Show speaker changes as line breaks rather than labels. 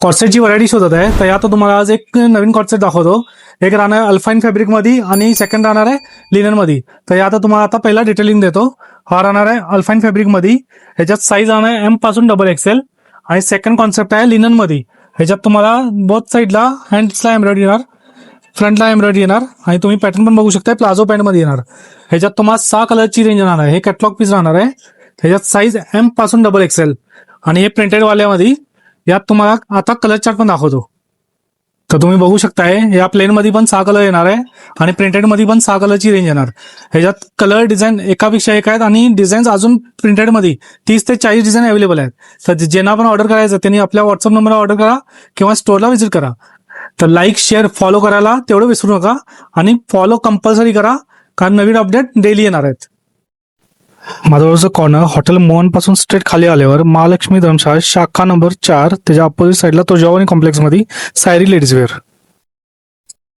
कॉर्सेटची variety शोधत आहे, तर आता तुम्हाला आज एक नवीन कॉर्सेट दाखवतो. एक राहणार अल्फाईन फॅब्रिकमध्ये आणि सेकंड राहणार आहे लिननमध्ये. तर आता तुम्हाला आता पहिला डिटेलिंग देतो. हा राहणार आहे अल्फाईन फॅब्रिकमध्ये. ह्याच्यात साईज राहणार आहे एम पासून डबल एक्सेल. आणि सेकंड कॉन्सेप्ट आहे लिननमध्ये. ह्याच्यात तुम्हाला बोथ साईडला हँड्सला एम्ब्रॉयडरी येणार, फ्रंटला एम्ब्रॉयडरी येणार आणि तुम्ही पॅटर्न पण बघू शकता प्लाझो पॅन्टमध्ये येणार. ह्याच्यात तुम्हाला 6 कलरची रेंज येणार आहे. हे कॅटलॉग पीस राहणार आहे. ह्याच्यात साईज एम पासून डबल एक्सेल आणि हे प्रिंटेड वाल्यामध्ये. यात तुम्हाला आता कलर चार्ट पण दाखवतो. तर तुम्ही बघू शकताय या प्लेन मध्ये पण 6 कलर येणार आहे आणि प्रिंटेड मध्ये पण 6 कलरची रेंज येणार. ह्याच्यात कलर डिझाईन एकापेक्षा एक आहेत आणि डिझाईन अजून प्रिंटेड मध्ये 30 ते 40 डिझाईन अवेलेबल आहेत. तर ज्यांना पण ऑर्डर करायचं त्यांनी आपल्या व्हॉट्सअप नंबरला ऑर्डर करा किंवा स्टोअरला व्हिजिट करा. तर लाईक शेअर फॉलो करायला तेवढं विसरू नका आणि फॉलो कंपल्सरी करा, कारण नवीन अपडेट डेली येणार आहेत. माझ्यावरचं कॉर्नर हॉटेल मोहन पासून स्ट्रेट खाली आल्यावर महालक्ष्मी धर्मशाळा शाखा नंबर 4 त्याच्या अपोजिट साईडला तो जवानी कॉम्प्लेक्स मध्ये सायरी लेडीज वेअर.